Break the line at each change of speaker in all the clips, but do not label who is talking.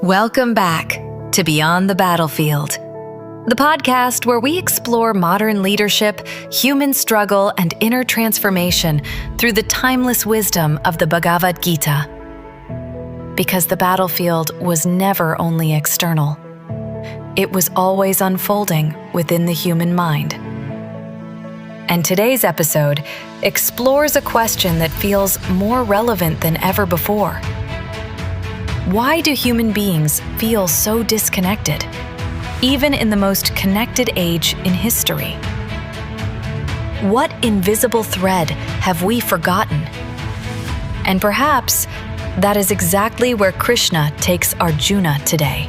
Welcome back to Beyond the Battlefield, the podcast where we explore modern leadership, human struggle, and inner transformation through the timeless wisdom of the Bhagavad Gita. Because the battlefield was never only external. It was always unfolding within the human mind. And today's episode explores a question that feels more relevant than ever before. Why do human beings feel so disconnected, even in the most connected age in history? What invisible thread have we forgotten? And perhaps that is exactly where Krishna takes Arjuna today.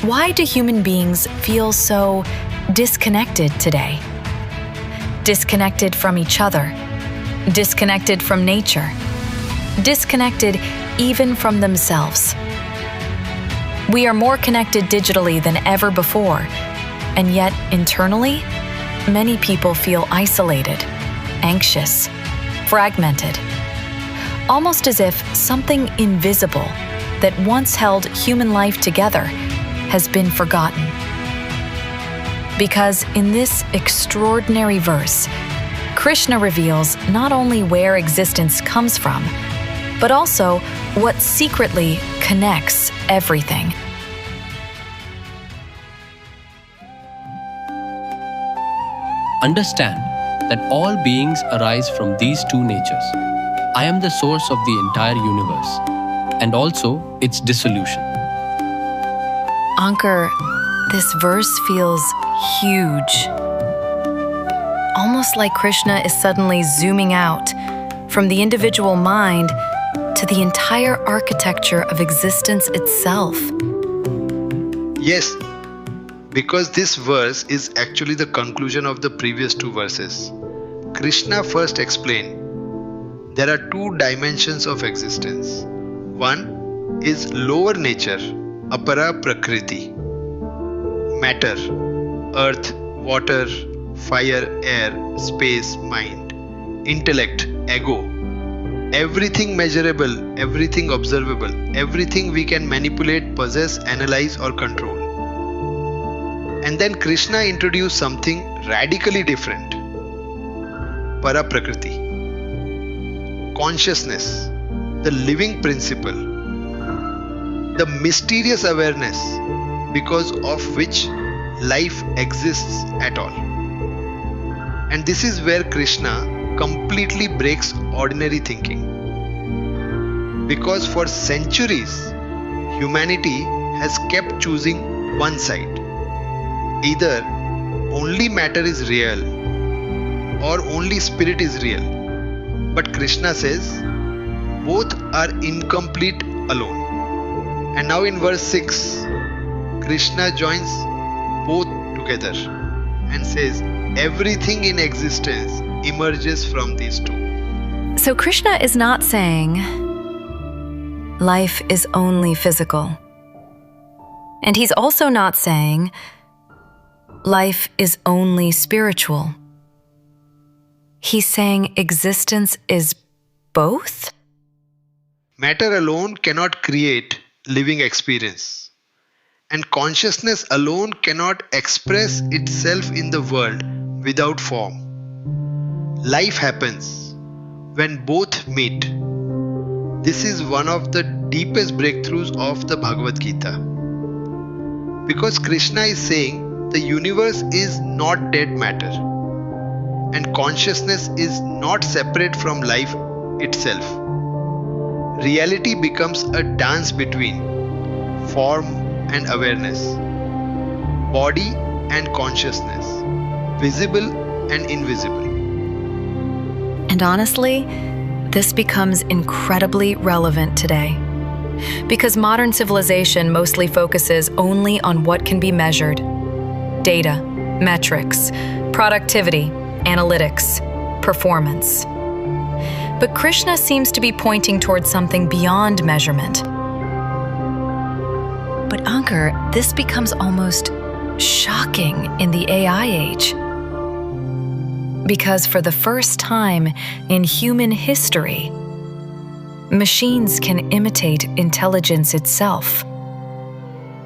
Why do human beings feel so disconnected today? Disconnected from each other, disconnected from nature, disconnected even from themselves. We are more connected digitally than ever before, and yet internally, many people feel isolated, anxious, fragmented, almost as if something invisible that once held human life together has been forgotten. Because in this extraordinary verse, Krishna reveals not only where existence comes from, but also what secretly connects everything.
Understand that all beings arise from these two natures. I am the source of the entire universe, and also its dissolution.
Ankur, this verse feels huge. Almost like Krishna is suddenly zooming out from the individual mind to the entire architecture of existence itself.
Yes, because this verse is actually the conclusion of the previous two verses. Krishna first explained there are two dimensions of existence. One is lower nature, apara prakriti, matter, earth, water, fire, air, space, mind, intellect, ego. Everything measurable, everything observable, everything we can manipulate, possess, analyze or control. And then Krishna introduced something radically different. Paraprakriti. Consciousness, the living principle, the mysterious awareness because of which life exists at all. And this is where Krishna completely breaks ordinary thinking. Because for centuries, humanity has kept choosing one side. Either only matter is real or only spirit is real. But Krishna says both are incomplete alone. And now in verse 6, Krishna joins both together and says everything in existence emerges from these two.
So Krishna is not saying life is only physical. And he's also not saying life is only spiritual. He's saying existence is both?
Matter alone cannot create living experience. And consciousness alone cannot express itself in the world without form. Life happens when both meet. This is one of the deepest breakthroughs of the Bhagavad Gita. Because Krishna is saying the universe is not dead matter, and consciousness is not separate from life itself. Reality becomes a dance between form and awareness, body and consciousness, visible and invisible.
And honestly, this becomes incredibly relevant today. Because modern civilization mostly focuses only on what can be measured: data, metrics, productivity, analytics, performance. But Krishna seems to be pointing towards something beyond measurement. But Ankur, this becomes almost shocking in the AI age. Because for the first time in human history, machines can imitate intelligence itself.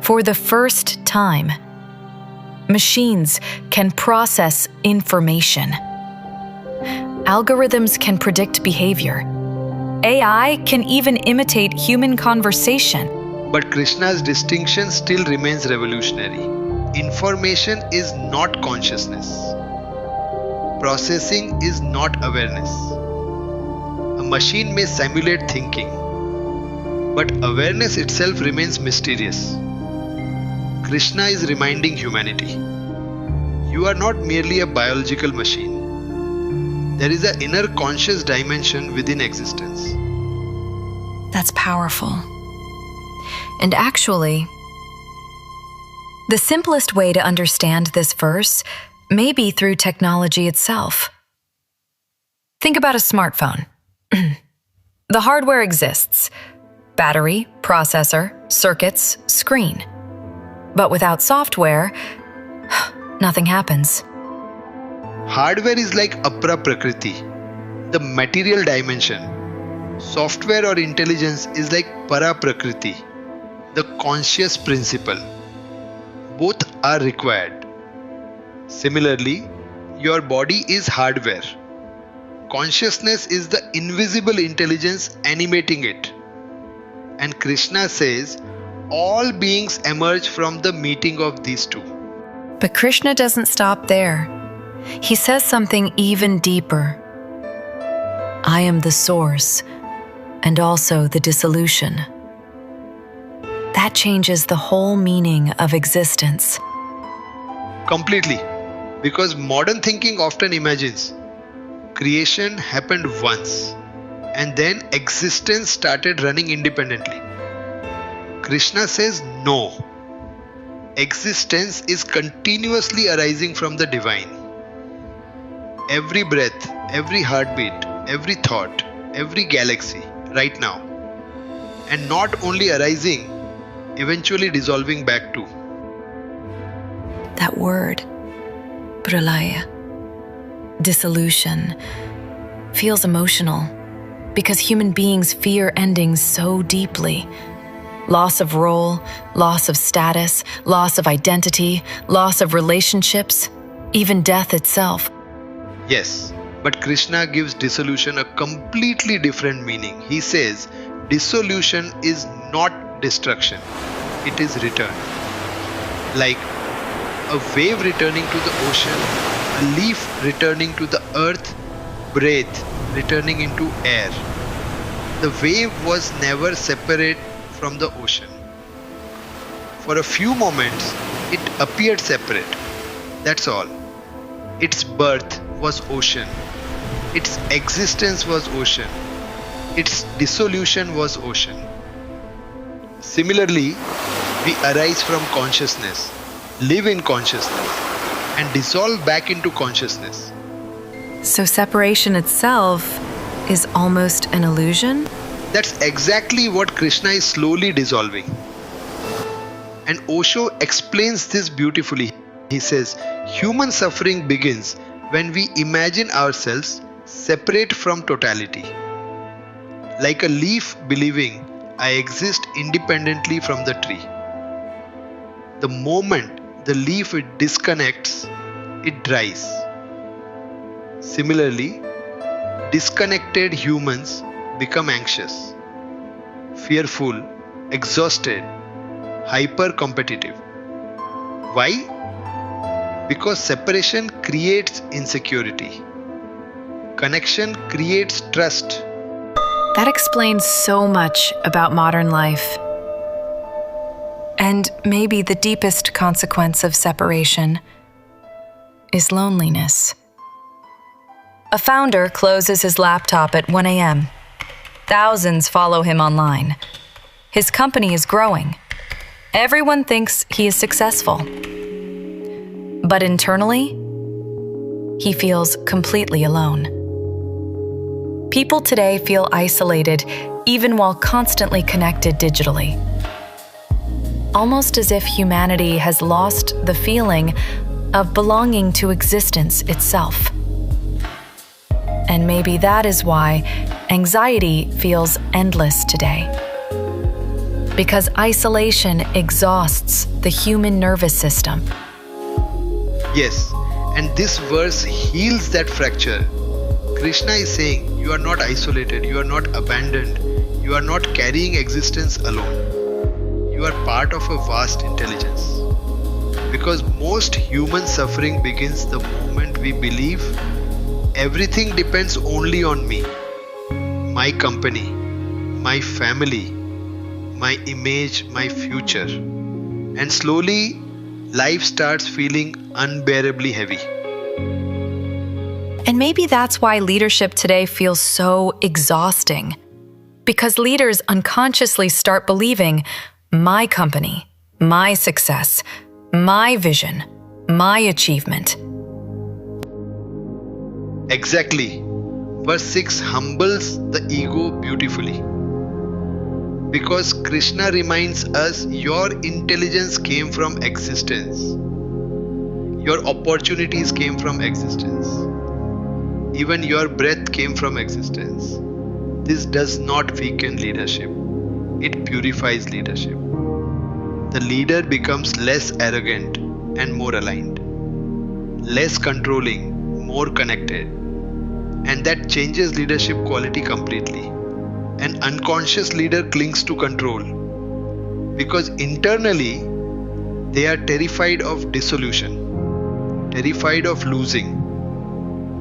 For the first time, machines can process information. Algorithms can predict behavior. AI can even imitate human conversation.
But Krishna's distinction still remains revolutionary. Information is not consciousness. Processing is not awareness. A machine may simulate thinking, but awareness itself remains mysterious. Krishna is reminding humanity, you are not merely a biological machine. There is an inner conscious dimension within existence.
That's powerful. And actually, the simplest way to understand this verse may be through technology itself. Think about a smartphone. The hardware exists: battery, processor, circuits, screen. But without software, nothing happens.
Hardware is like apra prakriti, the material dimension. Software or intelligence is like para prakriti, the conscious principle. Both are required. Similarly, your body is hardware. Consciousness is the invisible intelligence animating it. And Krishna says, all beings emerge from the meeting of these two.
But Krishna doesn't stop there. He says something even deeper. I am the source and also the dissolution. That changes the whole meaning of existence.
Completely. Because modern thinking often imagines creation happened once and then existence started running independently. Krishna says no. Existence is continuously arising from the divine. Every breath, every heartbeat, every thought, every galaxy, right now. And not only arising, eventually dissolving back to.
That word, pralaya, dissolution, feels emotional because human beings fear endings so deeply. Loss of role, loss of status, loss of identity, loss of relationships, even death itself.
Yes, but Krishna gives dissolution a completely different meaning. He says, dissolution is not destruction, it is return. Like a wave returning to the ocean, a leaf returning to the earth, breath returning into air. The wave was never separate from the ocean. For a few moments, it appeared separate. That's all. Its birth was ocean. Its existence was ocean. Its dissolution was ocean. Similarly, we arise from consciousness, live in consciousness, and dissolve back into consciousness.
So separation itself is almost an illusion?
That's exactly what Krishna is slowly dissolving. And Osho explains this beautifully. He says, human suffering begins when we imagine ourselves separate from totality. Like a leaf believing I exist independently from the tree. The moment the leaf disconnects, it dries. Similarly, disconnected humans become anxious, fearful, exhausted, hyper-competitive. Why? Because separation creates insecurity. Connection creates trust.
That explains so much about modern life. And maybe the deepest consequence of separation is loneliness. A founder closes his laptop at 1 a.m. Thousands follow him online. His company is growing. Everyone thinks he is successful. But internally, he feels completely alone. People today feel isolated even while constantly connected digitally. Almost as if humanity has lost the feeling of belonging to existence itself. And maybe that is why anxiety feels endless today. Because isolation exhausts the human nervous system.
Yes, and this verse heals that fracture. Krishna is saying, you are not isolated, you are not abandoned, you are not carrying existence alone. You are part of a vast intelligence. Because most human suffering begins the moment we believe everything depends only on me, my company, my family, my image, my future. And slowly, life starts feeling unbearably heavy.
And maybe that's why leadership today feels so exhausting. Because leaders unconsciously start believing, my company, my success, my vision, my achievement.
Exactly. Verse 6 humbles the ego beautifully. Because Krishna reminds us your intelligence came from existence. Your opportunities came from existence. Even your breath came from existence. This does not weaken leadership. It purifies leadership. The leader becomes less arrogant and more aligned, less controlling, more connected. And that changes leadership quality completely. An unconscious leader clings to control because internally they are terrified of dissolution, terrified of losing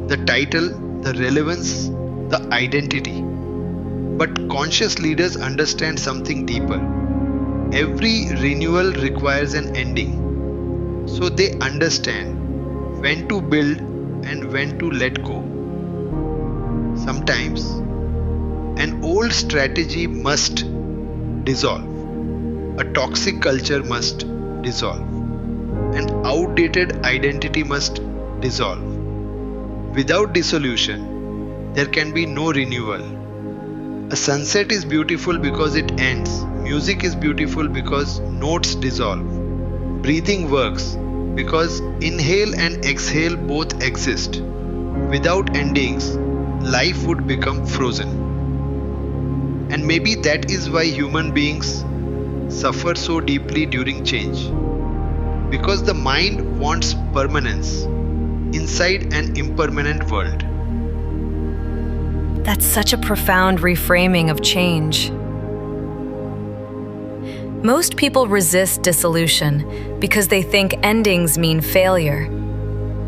the title, the relevance, the identity. But conscious leaders understand something deeper. Every renewal requires an ending. So they understand when to build and when to let go. Sometimes an old strategy must dissolve. A toxic culture must dissolve. An outdated identity must dissolve. Without dissolution, there can be no renewal. A sunset is beautiful because it ends. Music is beautiful because notes dissolve. Breathing works because inhale and exhale both exist. Without endings, life would become frozen. And maybe that is why human beings suffer so deeply during change. Because the mind wants permanence inside an impermanent world.
That's such a profound reframing of change. Most people resist dissolution because they think endings mean failure.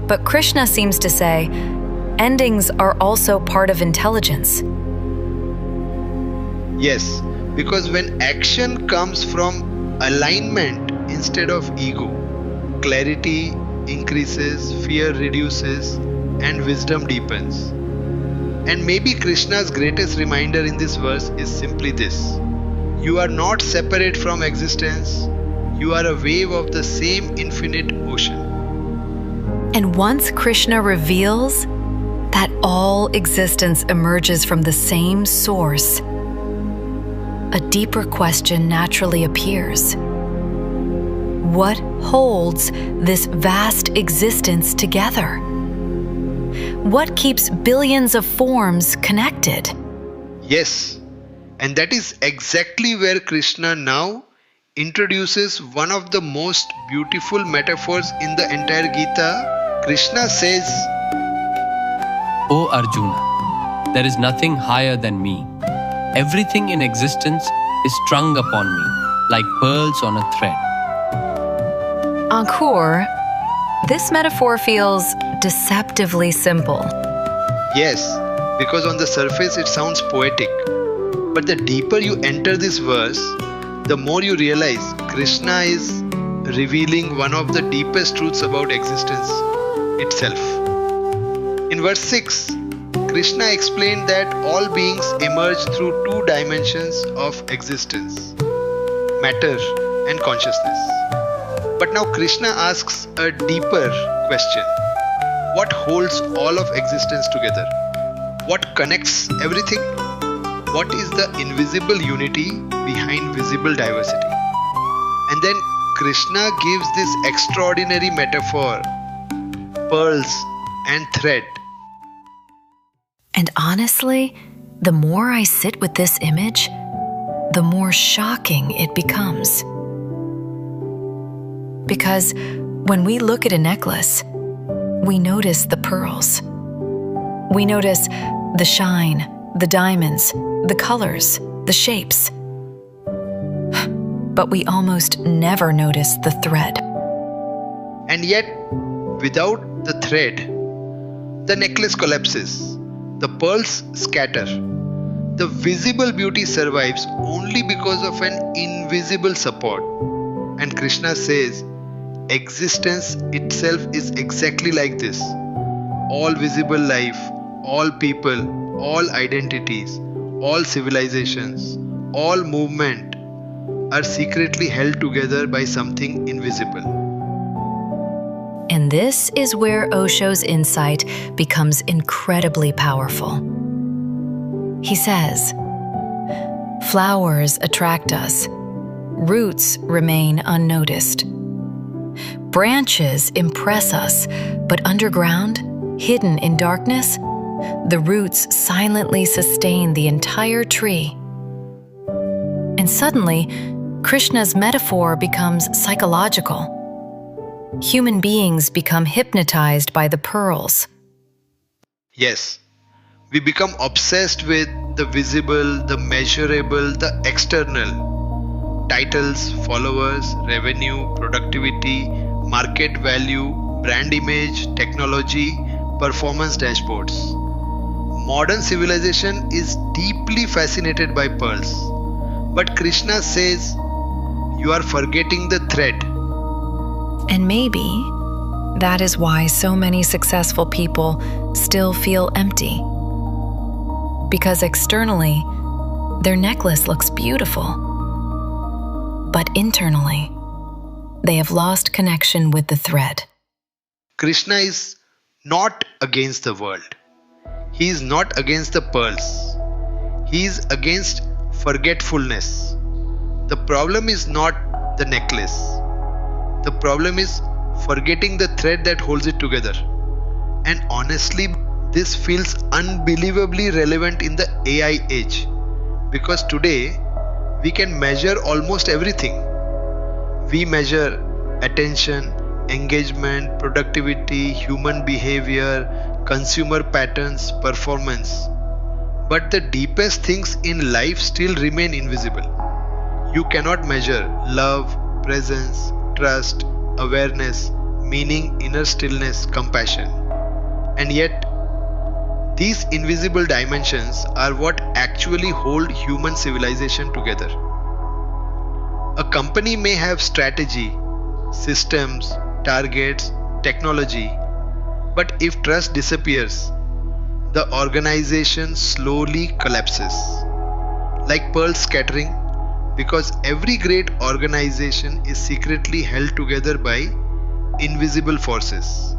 But Krishna seems to say, endings are also part of intelligence.
Yes, because when action comes from alignment instead of ego, clarity increases, fear reduces, and wisdom deepens. And maybe Krishna's greatest reminder in this verse is simply this: you are not separate from existence, you are a wave of the same infinite ocean.
And once Krishna reveals that all existence emerges from the same source, a deeper question naturally appears. What holds this vast existence together? What keeps billions of forms connected?
Yes, and that is exactly where Krishna now introduces one of the most beautiful metaphors in the entire Gita. Krishna says,
O Arjuna, there is nothing higher than me. Everything in existence is strung upon me, like pearls on a thread.
Ankur, this metaphor feels deceptively simple.
yes, because on the surface it sounds poetic. But the deeper you enter this verse, the more you realize Krishna is revealing one of the deepest truths about existence itself. In verse 6, Krishna explained that all beings emerge through two dimensions of existence: matter and consciousness. But now Krishna asks a deeper question. What holds all of existence together? What connects everything? What is the invisible unity behind visible diversity? And then Krishna gives this extraordinary metaphor: pearls and thread.
And honestly, the more I sit with this image, the more shocking it becomes. Because when we look at a necklace, we notice the pearls. We notice the shine, the diamonds, the colors, the shapes. But we almost never notice the thread.
And yet, without the thread, the necklace collapses, the pearls scatter. The visible beauty survives only because of an invisible support. And Krishna says, existence itself is exactly like this. All visible life, all people, all identities, all civilizations, all movement are secretly held together by something invisible.
And this is where Osho's insight becomes incredibly powerful. He says, flowers attract us, roots remain unnoticed. Branches impress us, but underground, hidden in darkness, the roots silently sustain the entire tree. And suddenly, Krishna's metaphor becomes psychological. Human beings become hypnotized by the pearls.
Yes, we become obsessed with the visible, the measurable, the external. Titles, followers, revenue, productivity, market value, brand image, technology, performance dashboards. Modern civilization is deeply fascinated by pearls. But Krishna says, you are forgetting the thread.
And maybe that is why so many successful people still feel empty. Because externally, their necklace looks beautiful. But internally, they have lost connection with the thread.
Krishna is not against the world. He is not against the pearls. He is against forgetfulness. The problem is not the necklace. The problem is forgetting the thread that holds it together. And honestly, this feels unbelievably relevant in the AI age. Because today, we can measure almost everything. We measure attention, engagement, productivity, human behavior, consumer patterns, performance. But the deepest things in life still remain invisible. You cannot measure love, presence, trust, awareness, meaning, inner stillness, compassion. And yet, these invisible dimensions are what actually hold human civilization together. A company may have strategy, systems, targets, technology, but if trust disappears, the organization slowly collapses. Like pearls scattering, because every great organization is secretly held together by invisible forces.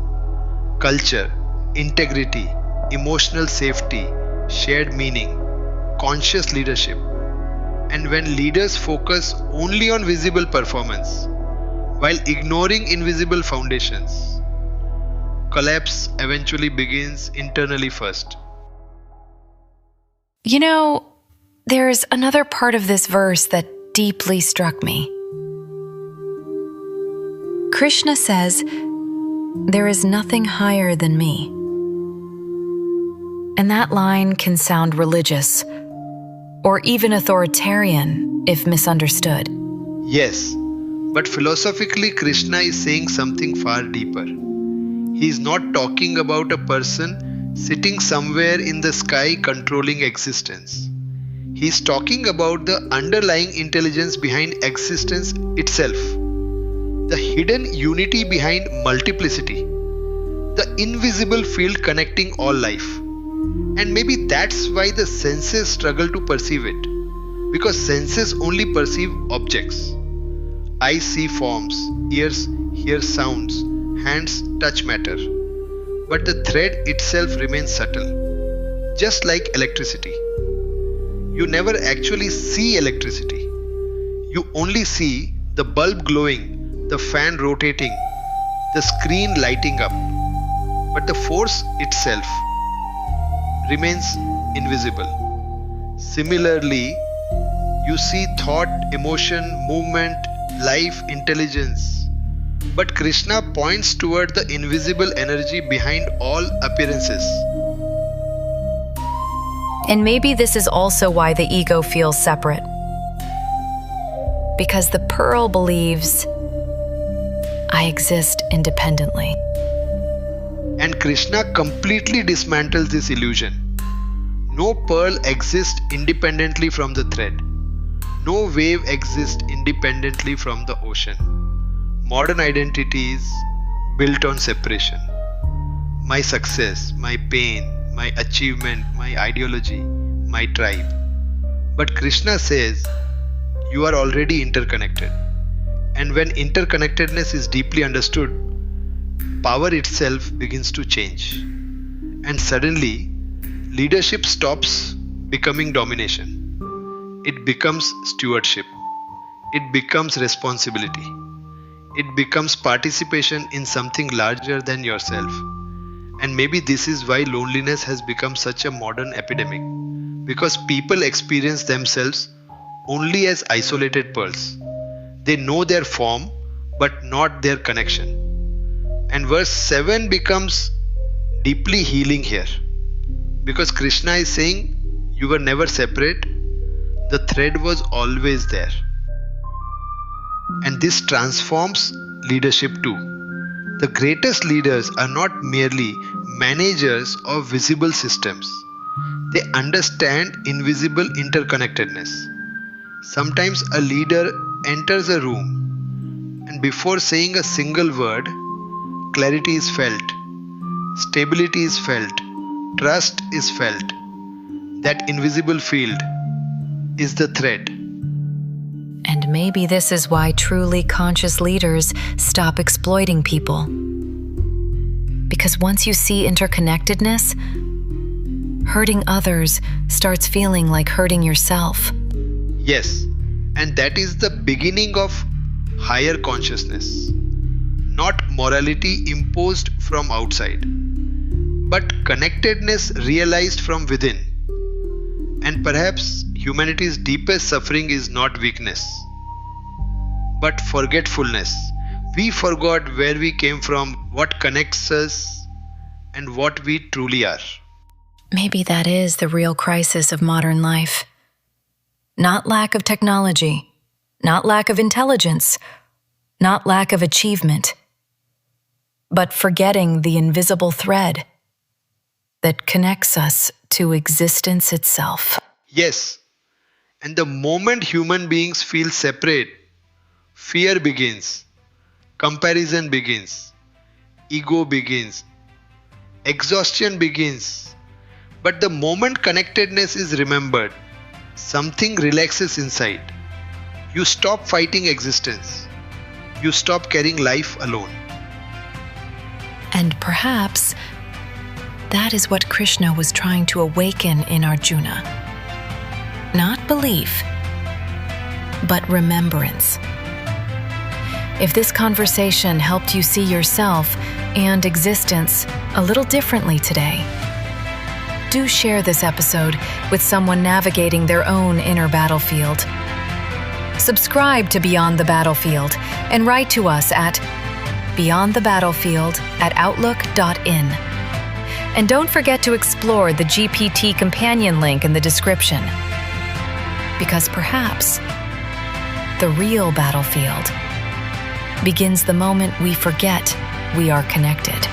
Culture, integrity, emotional safety, shared meaning, conscious leadership. And when leaders focus only on visible performance, while ignoring invisible foundations, collapse eventually begins internally first.
You know, there's another part of this verse that deeply struck me. Krishna says, "There is nothing higher than me." And that line can sound religious or even authoritarian if misunderstood.
Yes, but philosophically, Krishna is saying something far deeper. He is not talking about a person sitting somewhere in the sky controlling existence. He is talking about the underlying intelligence behind existence itself, the hidden unity behind multiplicity, the invisible field connecting all life. And maybe that's why the senses struggle to perceive it, because senses only perceive objects. Eyes see forms, ears hear sounds, hands touch matter. But the thread itself remains subtle, just like electricity. You never actually see electricity. You only see the bulb glowing, the fan rotating, the screen lighting up. But the force itself remains invisible. Similarly, you see thought, emotion, movement, life, intelligence. But Krishna points toward the invisible energy behind all appearances.
And maybe this is also why the ego feels separate. Because the pearl believes, I exist independently.
And Krishna completely dismantles this illusion. No pearl exists independently from the thread. No wave exists independently from the ocean. Modern identity is built on separation. My success, my pain, my achievement, my ideology, my tribe. But Krishna says, you are already interconnected. And when interconnectedness is deeply understood, power itself begins to change. And suddenly, leadership stops becoming domination. It becomes stewardship. It becomes responsibility. It becomes participation in something larger than yourself. And maybe this is why loneliness has become such a modern epidemic. Because people experience themselves only as isolated pearls. They know their form, but not their connection. And verse 7 becomes deeply healing here. Because Krishna is saying, you were never separate. The thread was always there. And this transforms leadership too. The greatest leaders are not merely managers of visible systems. They understand invisible interconnectedness. Sometimes a leader enters a room and before saying a single word, clarity is felt, stability is felt, trust is felt. That invisible field is the thread.
And maybe this is why truly conscious leaders stop exploiting people. Because once you see interconnectedness, hurting others starts feeling like hurting yourself.
Yes, and that is the beginning of higher consciousness. Not morality imposed from outside, but connectedness realized from within. And perhaps humanity's deepest suffering is not weakness, but forgetfulness. We forgot where we came from, what connects us, and what we truly are.
Maybe that is the real crisis of modern life. Not lack of technology, not lack of intelligence, not lack of achievement, but forgetting the invisible thread that connects us to existence itself.
Yes, and the moment human beings feel separate, fear begins, comparison begins, ego begins, exhaustion begins. But the moment connectedness is remembered, something relaxes inside. You stop fighting existence. You stop carrying life alone.
And perhaps that is what Krishna was trying to awaken in Arjuna. Not belief, but remembrance. If this conversation helped you see yourself and existence a little differently today, do share this episode with someone navigating their own inner battlefield. Subscribe to Beyond the Battlefield and write to us at beyondthebattlefield@outlook.in. And don't forget to explore the GPT companion link in the description. Because perhaps the real battlefield begins the moment we forget we are connected.